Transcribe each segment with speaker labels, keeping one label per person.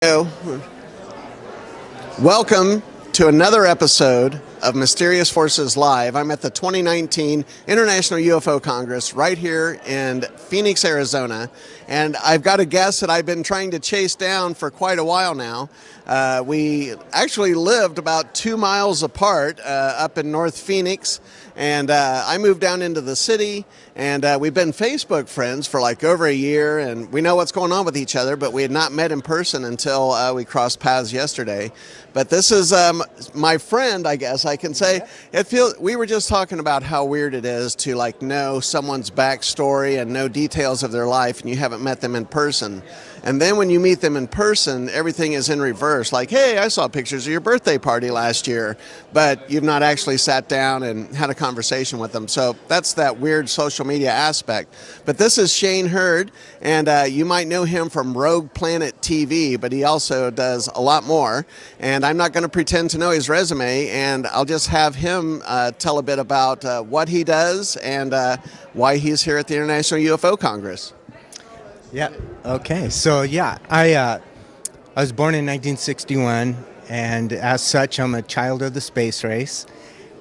Speaker 1: Hello. Welcome to another episode of Mysterious Forces Live. I'm at the 2019 International UFO Congress right here in Phoenix, Arizona. And I've got a guest that I've been trying to chase down for quite a while now. We actually lived about 2 miles apart up in North Phoenix. And I moved down into the city, and we've been Facebook friends for like over a year, and we know what's going on with each other, but we had not met in person until we crossed paths yesterday. But this is my friend, I guess I can say. We were just talking about how weird it is to like know someone's backstory and know details of their life, and you haven't met them in person. And then when you meet them in person, everything is in reverse. Like, hey, I saw pictures of your birthday party last year, but you've not actually sat down and had a conversation with them. So that's that weird social media aspect. But this is Shane Hurd, and you might know him from Rogue Planet TV, but he also does a lot more. And I'm not going to pretend to know his resume, and I'll just have him tell a bit about what he does and why he's here at the International UFO Congress.
Speaker 2: Yeah. Okay. So yeah, I was born in 1961, and as such, I'm a child of the space race.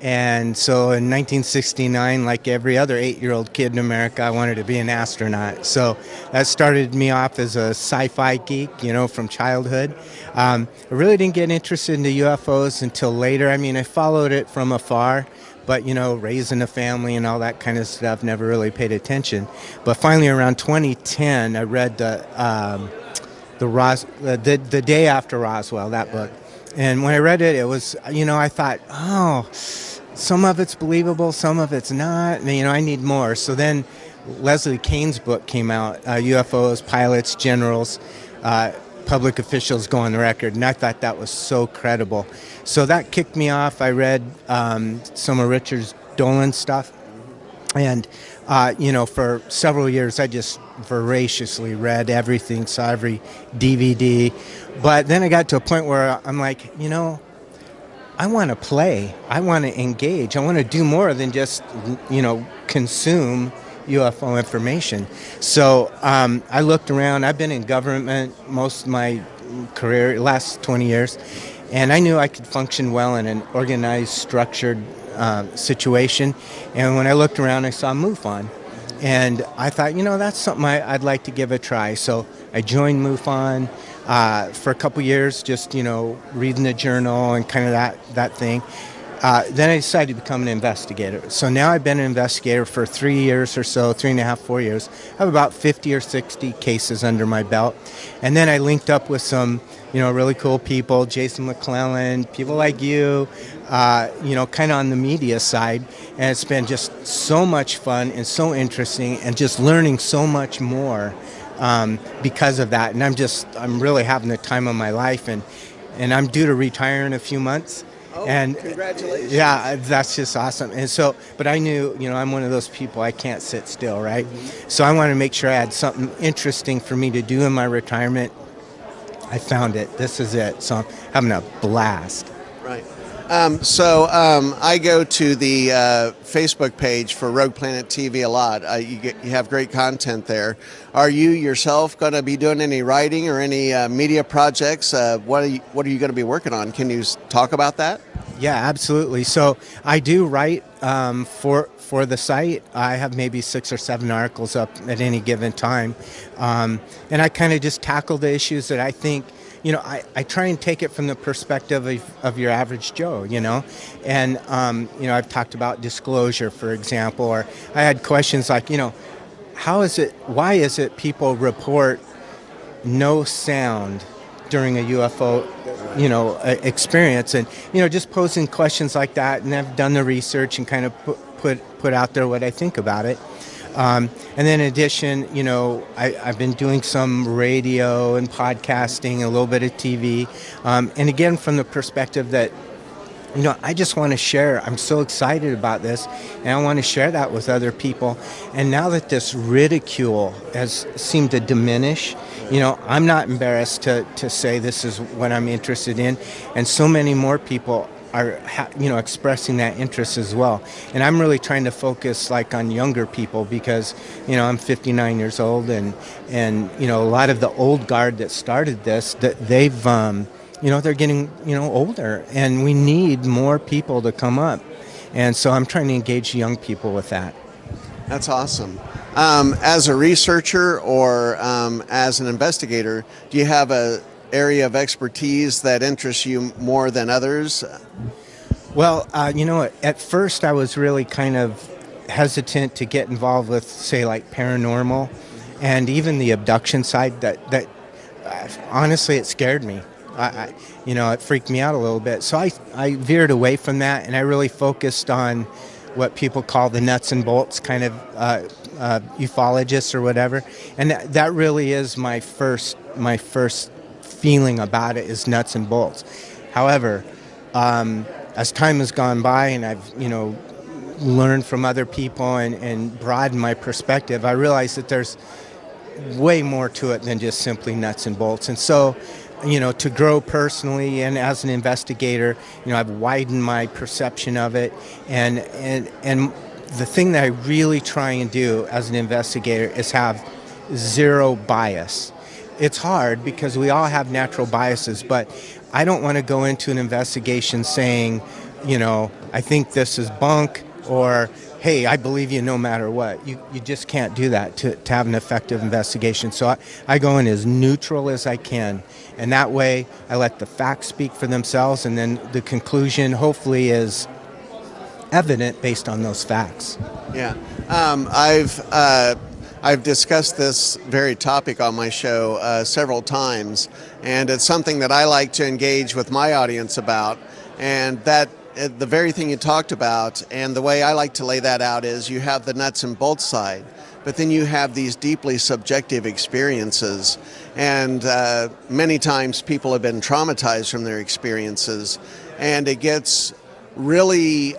Speaker 2: And so in 1969, like every other 8-year-old kid in America, I wanted to be an astronaut. So that started me off as a sci-fi geek, from childhood. I really didn't get interested into UFOs until later. I mean, I followed it from afar. But, raising a family and all that kind of stuff, never really paid attention. But finally, around 2010, I read the Day After Roswell, that book. And when I read it, it was, I thought, oh, some of it's believable, some of it's not. And, I need more. So then Leslie Kean's book came out, UFOs, Pilots, Generals, Public Officials Go on the Record. And I thought that was so credible. So that kicked me off. I read some of Richard Dolan's stuff. And, for several years, I just voraciously read everything, saw every DVD. But then I got to a point where I'm like, I want to play. I want to engage. I want to do more than just, consume UFO information. So I looked around. I've been in government most of my career, last 20 years. And I knew I could function well in an organized, structured situation. And when I looked around, I saw MUFON. And I thought, that's something I'd like to give a try. So I joined MUFON for a couple years, just, reading the journal and kind of that thing. Then I decided to become an investigator. So now I've been an investigator for 3 years or so, 3.5, 4 years. I have about 50 or 60 cases under my belt. And then I linked up with some really cool people, Jason McClellan, people like you, kind of on the media side. And it's been just so much fun and so interesting and just learning so much more because of that. And I'm really having the time of my life. And I'm due to retire in a few months.
Speaker 1: Oh,
Speaker 2: and
Speaker 1: congratulations.
Speaker 2: Yeah, that's just awesome. And so, but I knew, I'm one of those people, I can't sit still, right? Mm-hmm. So I wanted to make sure I had something interesting for me to do in my retirement. I found it. This is it. So I'm having a blast.
Speaker 1: Right. I go to the Facebook page for Rogue Planet TV a lot. You have great content there. Are you yourself going to be doing any writing or any media projects? What are you going to be working on? Can you talk about that?
Speaker 2: Yeah, absolutely. So I do write for the site. I have maybe 6 or 7 articles up at any given time. And I kind of just tackle the issues that I think, I try and take it from the perspective of your average Joe, And, I've talked about disclosure, for example, or I had questions like, why is it people report no sound during a UFO, experience? And, just posing questions like that. And I've done the research and kind of put out there what I think about it. And then in addition, I've been doing some radio and podcasting, a little bit of TV. And again, from the perspective that, I just want to share. I'm so excited about this, and I want to share that with other people. And now that this ridicule has seemed to diminish, I'm not embarrassed to say this is what I'm interested in. And so many more people expressing that interest as well. And I'm really trying to focus like on younger people because, I'm 59 years old and a lot of the old guard that started this, that they've, they're getting, older, and we need more people to come up. And so I'm trying to engage young people with that.
Speaker 1: That's awesome. As a researcher or as an investigator, do you have a area of expertise that interests you more than others?
Speaker 2: Well, at first I was really kind of hesitant to get involved with, say, like paranormal and even the abduction side. That honestly, it scared me. It freaked me out a little bit. So I veered away from that, and I really focused on what people call the nuts and bolts kind of ufologists or whatever. And that really is my first feeling about it, is nuts and bolts. However, as time has gone by and I've learned from other people and broadened my perspective, I realize that there's way more to it than just simply nuts and bolts. And so, to grow personally and as an investigator, I've widened my perception of it. And the thing that I really try and do as an investigator is have zero bias. It's hard because we all have natural biases, but I don't want to go into an investigation saying, I think this is bunk, or, hey, I believe you no matter what. You just can't do that to have an effective investigation. So I go in as neutral as I can. And that way I let the facts speak for themselves, and then the conclusion hopefully is evident based on those facts.
Speaker 1: Yeah. I've discussed this very topic on my show several times, and it's something that I like to engage with my audience about. And that the very thing you talked about, and the way I like to lay that out is you have the nuts and bolts side, but then you have these deeply subjective experiences. And many times people have been traumatized from their experiences, and it gets really...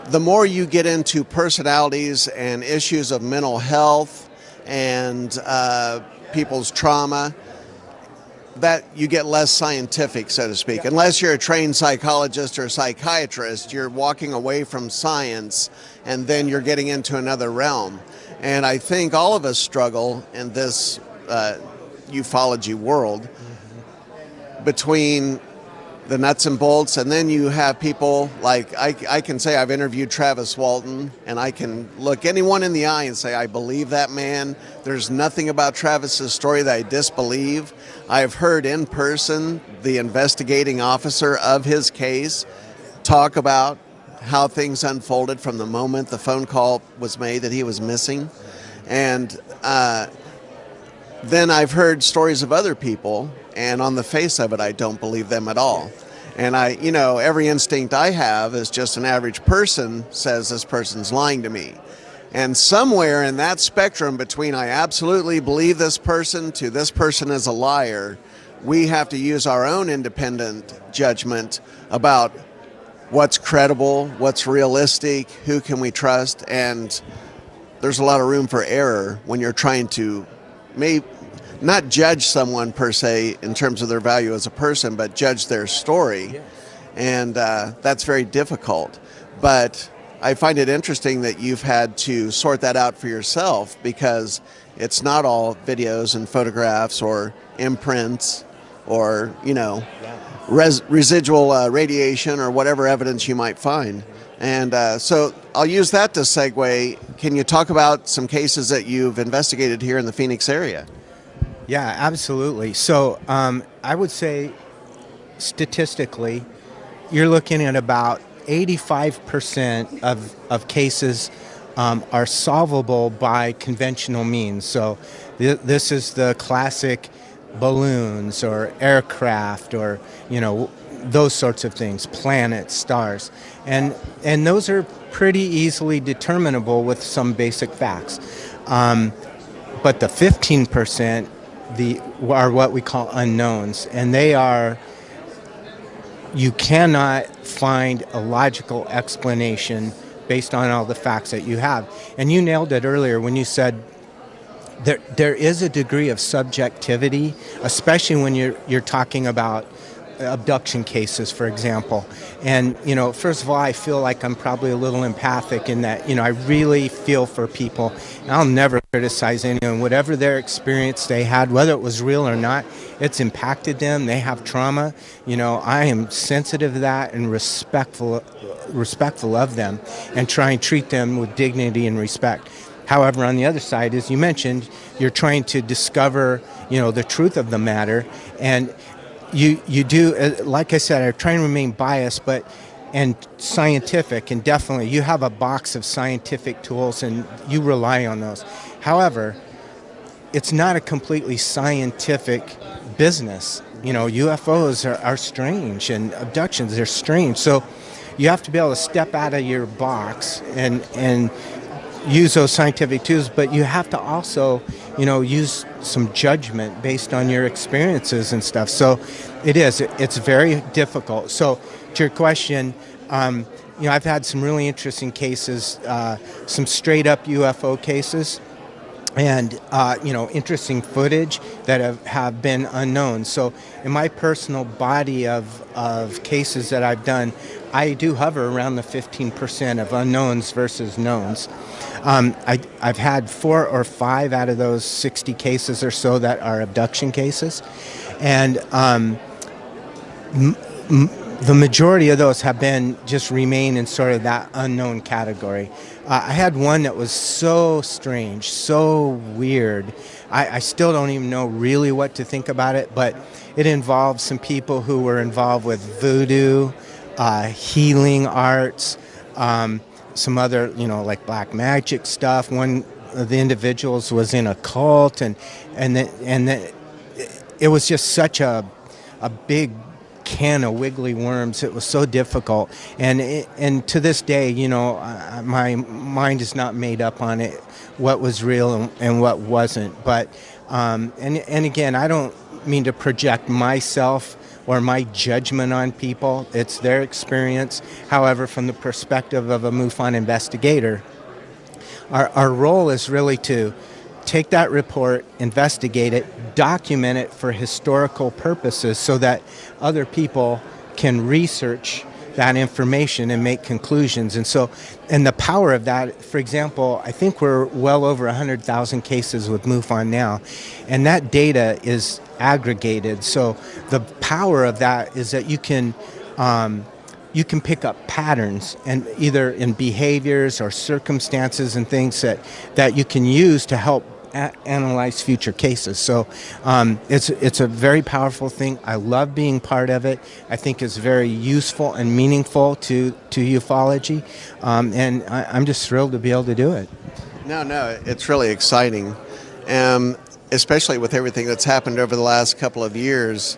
Speaker 1: the more you get into personalities and issues of mental health and people's trauma, that you get less scientific, so to speak. Unless you're a trained psychologist or psychiatrist, you're walking away from science and then you're getting into another realm. And I think all of us struggle in this ufology world between the nuts and bolts, and then you have people like, I can say I've interviewed Travis Walton, and I can look anyone in the eye and say, I believe that man. There's nothing about Travis's story that I disbelieve. I've heard in person the investigating officer of his case talk about how things unfolded from the moment the phone call was made that he was missing. And then I've heard stories of other people, and on the face of it, I don't believe them at all. And every instinct I have is just an average person says this person's lying to me. And somewhere in that spectrum between I absolutely believe this person to this person is a liar, we have to use our own independent judgment about what's credible, what's realistic, who can we trust. And there's a lot of room for error when you're trying to not judge someone per se in terms of their value as a person, but judge their story. Yes. And that's very difficult. But I find it interesting that you've had to sort that out for yourself, because it's not all videos and photographs or imprints or, residual radiation or whatever evidence you might find. And so I'll use that to segue. Can you talk about some cases that you've investigated here in the Phoenix area?
Speaker 2: Yeah, absolutely. So I would say statistically, you're looking at about 85% of cases are solvable by conventional means. So this is the classic balloons or aircraft or, those sorts of things, planets, stars. And those are pretty easily determinable with some basic facts. But the 15% are what we call unknowns, and you cannot find a logical explanation based on all the facts that you have. And you nailed it earlier when you said there is a degree of subjectivity, especially when you're talking about abduction cases, for example. And, you know, first of all, I feel like I'm probably a little empathic in that, you know, I really feel for people. And I'll never criticize anyone. Whatever their experience they had, whether it was real or not, it's impacted them. They have trauma. You know, I am sensitive to that and respectful of them, and try and treat them with dignity and respect. However, on the other side, as you mentioned, you're trying to discover, you know, the truth of the matter. And you do, like I said, I try and remain biased, and scientific, and definitely you have a box of scientific tools and you rely on those. However, it's not a completely scientific business. You know, UFOs are strange, and abductions are strange. So you have to be able to step out of your box and use those scientific tools, but you have to also, you know, use some judgment based on your experiences and stuff. So it's very difficult. So to your question, you know, I've had some really interesting cases, some straight up UFO cases, and you know, interesting footage that have been unknown. So in my personal body of cases that I've done, I do hover around the 15% of unknowns versus knowns. I've had 4 or 5 out of those 60 cases or so that are abduction cases, and the majority of those have been just remain in sort of that unknown category. I had one that was so strange, so weird. I still don't even know really what to think about it, but it involved some people who were involved with voodoo, healing arts, some other, you know, like black magic stuff. One of the individuals was in a cult, and it was just such a big can of wiggly worms. It was so difficult, and to this day, you know, my mind is not made up on it, what was real and what wasn't. But and again, I don't mean to project myself or my judgment on people. It's their experience. However, from the perspective of a MUFON investigator, our role is really to take that report, investigate it, document it for historical purposes so that other people can research that information and make conclusions. And the power of that, for example, I think we're well over 100,000 cases with MUFON now, and that data is aggregated. So the power of that is that you can pick up patterns, and either in behaviors or circumstances and things that you can use to help analyze future cases. So it's a very powerful thing. I love being part of it. I think it's very useful and meaningful to ufology, and I'm just thrilled to be able to do it.
Speaker 1: No, it's really exciting, especially with everything that's happened over the last couple of years.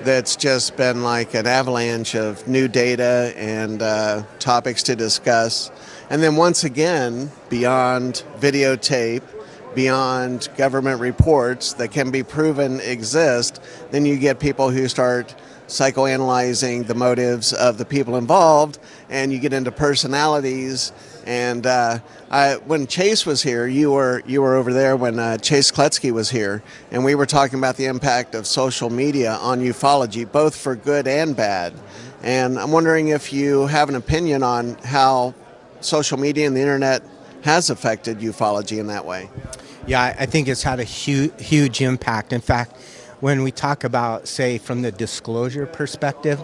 Speaker 1: That's just been like an avalanche of new data and topics to discuss. And then once again, beyond videotape, beyond government reports that can be proven exist, then you get people who start psychoanalyzing the motives of the people involved, and you get into personalities. And when Chase was here, you were over there when Chase Kletsky was here, and we were talking about the impact of social media on ufology, both for good and bad. And I'm wondering if you have an opinion on how social media and the internet has affected ufology in that way.
Speaker 2: Yeah, I think it's had a huge impact. In fact, when we talk about, say, from the disclosure perspective,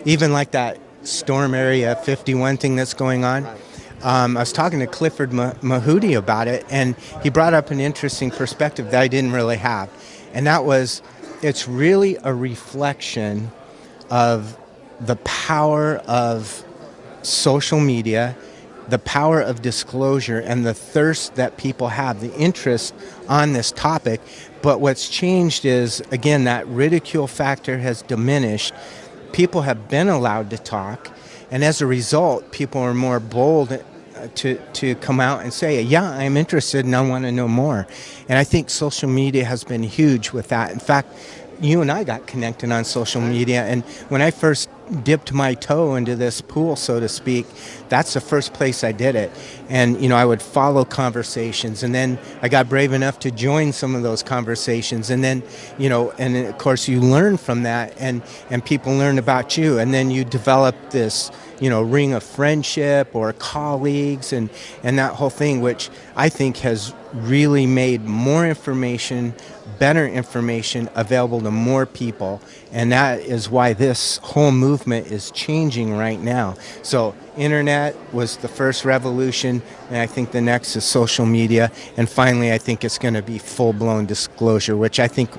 Speaker 2: even like that Storm Area 51 thing that's going on, I was talking to Clifford Mahudi about it, and he brought up an interesting perspective that I didn't really have. And that was, it's really a reflection of the power of social media, the power of disclosure, and the thirst that people have, the interest on this topic. But what's changed is, again, that ridicule factor has diminished. People have been allowed to talk, and as a result, people are more bold to come out and say, yeah, I'm interested and I want to know more. And I think social media has been huge with that. In fact, you and I got connected on social media, and when I first dipped my toe into this pool, so to speak, that's the first place I did it. And, I would follow conversations, and then I got brave enough to join some of those conversations. And then, and of course you learn from that, and people learn about you. And then you develop this, ring of friendship or colleagues and that whole thing, which I think has really made more information, better information available to more people. And that is why this whole movement is changing right now. So internet was the first revolution, and I think the next is social media. And finally, I think it's going to be full-blown disclosure, which I think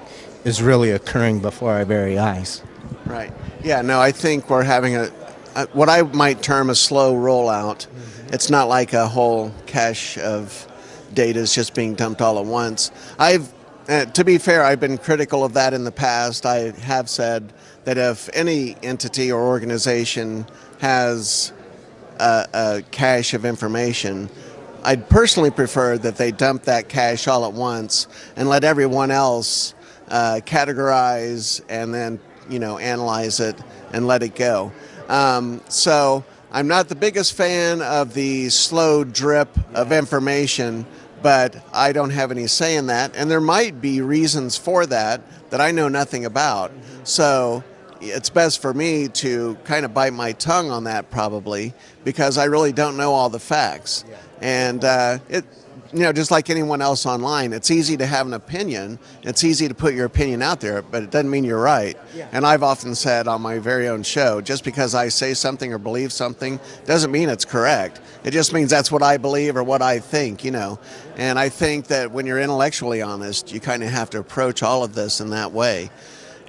Speaker 2: is really occurring before our very eyes.
Speaker 1: Right. Yeah, no, I think we're having what I might term a slow rollout. Mm-hmm. It's not like a whole cache of data is just being dumped all at once. To be fair, I've been critical of that in the past. I have said that if any entity or organization has a cache of information, I'd personally prefer that they dump that cache all at once and let everyone else categorize and then analyze it and let it go. So I'm not the biggest fan of the slow drip of information, but I don't have any say in that, and there might be reasons for that I know nothing about. So it's best for me to kind of bite my tongue on that, probably, because I really don't know all the facts. And just like anyone else online, it's easy to have an opinion. It's easy to put your opinion out there, but it doesn't mean you're right. Yeah. And I've often said on my very own show, just because I say something or believe something doesn't mean it's correct. It just means that's what I believe or what I think, And I think that when you're intellectually honest, you kind of have to approach all of this in that way.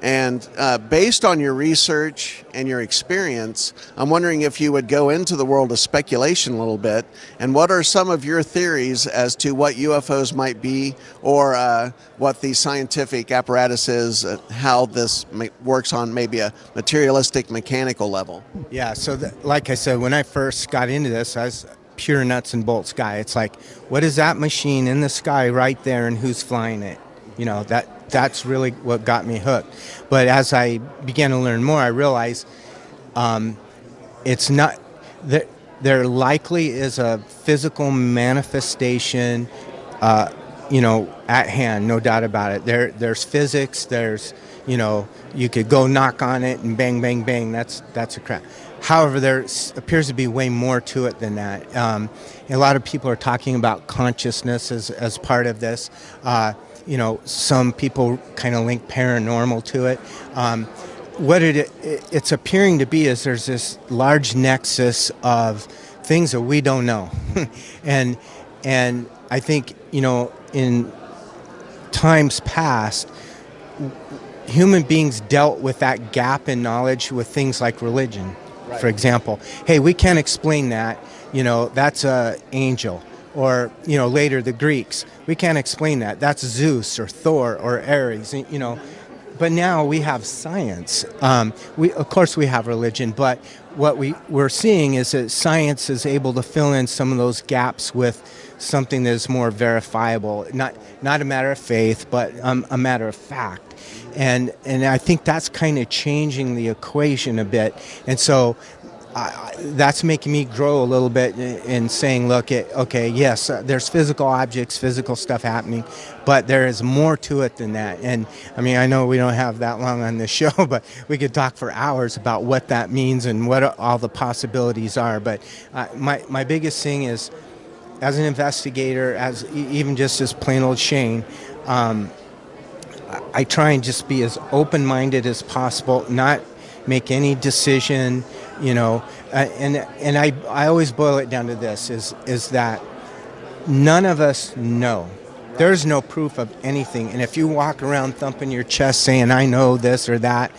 Speaker 1: And based on your research and your experience, I'm wondering if you would go into the world of speculation a little bit, and what are some of your theories as to what UFOs might be, or what the scientific apparatus is, how this works on maybe a materialistic mechanical level? Yeah,
Speaker 2: so like I said, when I first got into this, I was pure nuts and bolts guy. It's like, what is that machine in the sky right there, and who's flying it? That's really what got me hooked. But as I began to learn more, I realized it's not that there likely is a physical manifestation, at hand, no doubt about it. There's physics. There's, you could go knock on it and bang, bang, bang. That's a crap. However, there appears to be way more to it than that. A lot of people are talking about consciousness as part of this. Some people kind of link paranormal to it. What it's appearing to be is there's this large nexus of things that we don't know. and I think, in times past, human beings dealt with that gap in knowledge with things like religion. Right. For example, hey, we can't explain that. That's an angel. Or, later the Greeks, we can't explain that. That's Zeus or Thor or Ares, But now we have science. Of course we have religion, but what we're seeing is that science is able to fill in some of those gaps with something that is more verifiable. Not a matter of faith, but a matter of fact. And I think that's kind of changing the equation a bit. And so that's making me grow a little bit in saying, look, yes, there's physical objects, physical stuff happening, but there is more to it than that. And I mean, I know we don't have that long on this show, but we could talk for hours about what that means and what all the possibilities are. But my biggest thing is, as an investigator, as even just as plain old Shane, I try and just be as open-minded as possible, not make any decision, and I always boil it down to this, is that none of us know. There's no proof of anything. And if you walk around thumping your chest saying, I know this or that,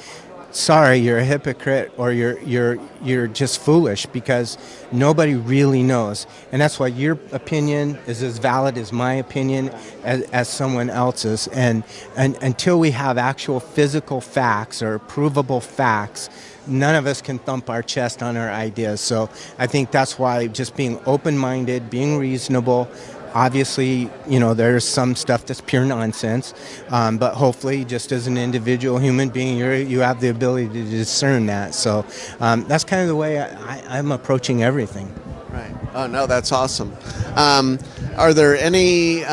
Speaker 2: sorry, you're a hypocrite, or you're just foolish, because nobody really knows. And that's why your opinion is as valid as my opinion as someone else's. And until we have actual physical facts or provable facts, none of us can thump our chest on our ideas. So I think that's why just being open-minded, being reasonable, Obviously, there's some stuff that's pure nonsense, but hopefully, just as an individual human being, you have the ability to discern that. So that's kind of the way I'm approaching everything.
Speaker 1: Right. Oh, no, that's awesome. Are there any...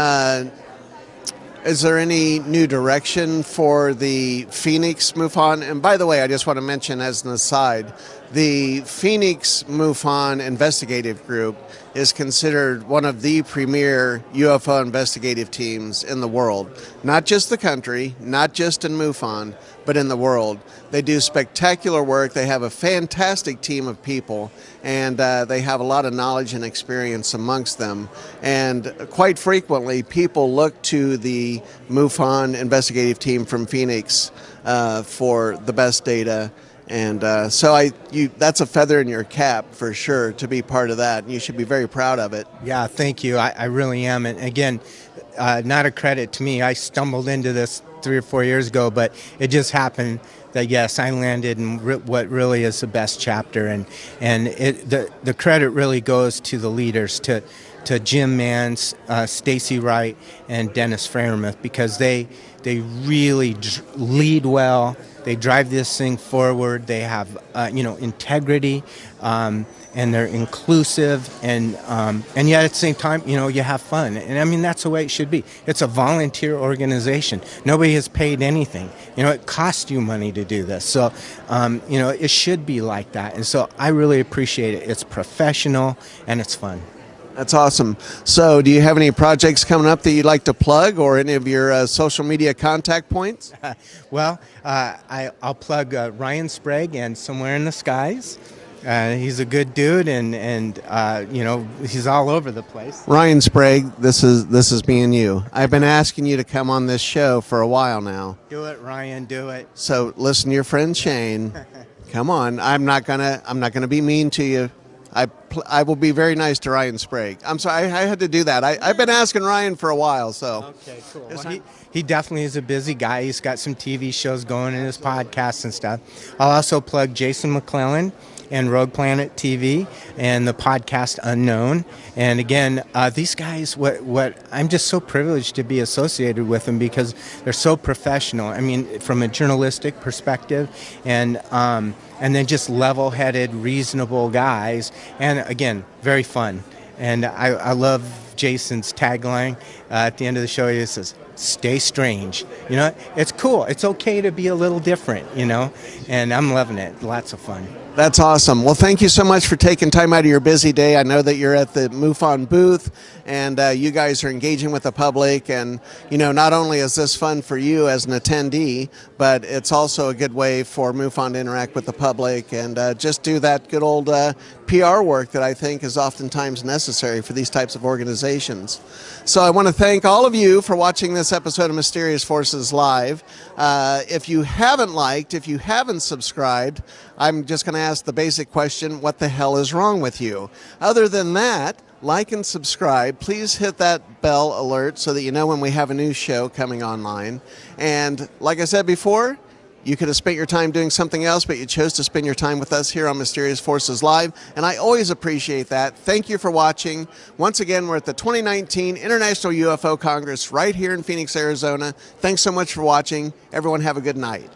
Speaker 1: Is there any new direction for the Phoenix MUFON? And by the way, I just want to mention as an aside, the Phoenix MUFON investigative group is considered one of the premier UFO investigative teams in the world. Not just the country, not just in MUFON, but in the world. They do spectacular work. They have a fantastic team of people, and they have a lot of knowledge and experience amongst them. And quite frequently, people look to the MUFON investigative team from Phoenix for the best data. And so that's a feather in your cap for sure to be part of that. And you should be very proud of it.
Speaker 2: Yeah, thank you. I really am. And again, not a credit to me. I stumbled into this 3 or 4 years ago, but it just happened that, yes, I landed in what really is the best chapter. And the credit really goes to the leaders, to Jim Mans, Stacy Wright, and Dennis Freyermuth, because they really lead well. They drive this thing forward. They have, integrity, and they're inclusive, and yet at the same time, you have fun. And I mean, that's the way it should be. It's a volunteer organization. Nobody has paid anything. It costs you money to do this. So, it should be like that. And so I really appreciate it. It's professional and it's fun.
Speaker 1: That's awesome. So do you have any projects coming up that you'd like to plug, or any of your social media contact points?
Speaker 2: Well, I'll plug Ryan Sprague and Somewhere in the Skies. He's a good dude, and he's all over the place.
Speaker 1: Ryan Sprague, this is me and you. I've been asking you to come on this show for a while now.
Speaker 2: Do it, Ryan. Do it.
Speaker 1: So listen to your friend Shane. Come on. I'm not gonna be mean to you. I will be very nice to Ryan Sprague. I'm sorry, I had to do that. I've been asking Ryan for a while, so.
Speaker 2: Okay, cool. Well, he definitely is a busy guy. He's got some TV shows going in his podcasts and stuff. I'll also plug Jason McClellan and Rogue Planet TV and the podcast Unknown. And again, these guys, what I'm just so privileged to be associated with them, because they're so professional. I mean, from a journalistic perspective, and then just level-headed, reasonable guys. And again, very fun. And I love Jason's tagline at the end of the show. He says, "Stay strange." It's cool. It's okay to be a little different, and I'm loving it. Lots of fun.
Speaker 1: That's awesome. Well, thank you so much for taking time out of your busy day. I know that you're at the MUFON booth, and you guys are engaging with the public. And, not only is this fun for you as an attendee, but it's also a good way for MUFON to interact with the public and just do that good old PR work that I think is oftentimes necessary for these types of organizations. So I want to thank all of you for watching this episode of Mysterious Forces Live. If you haven't subscribed, I'm just going to ask the basic question, what the hell is wrong with you? Other than that, like and subscribe. Please hit that bell alert so that you know when we have a new show coming online. And like I said before, you could have spent your time doing something else, but you chose to spend your time with us here on Mysterious Forces Live, and I always appreciate that. Thank you for watching. Once again, we're at the 2019 International UFO Congress right here in Phoenix, Arizona. Thanks so much for watching. Everyone have a good night.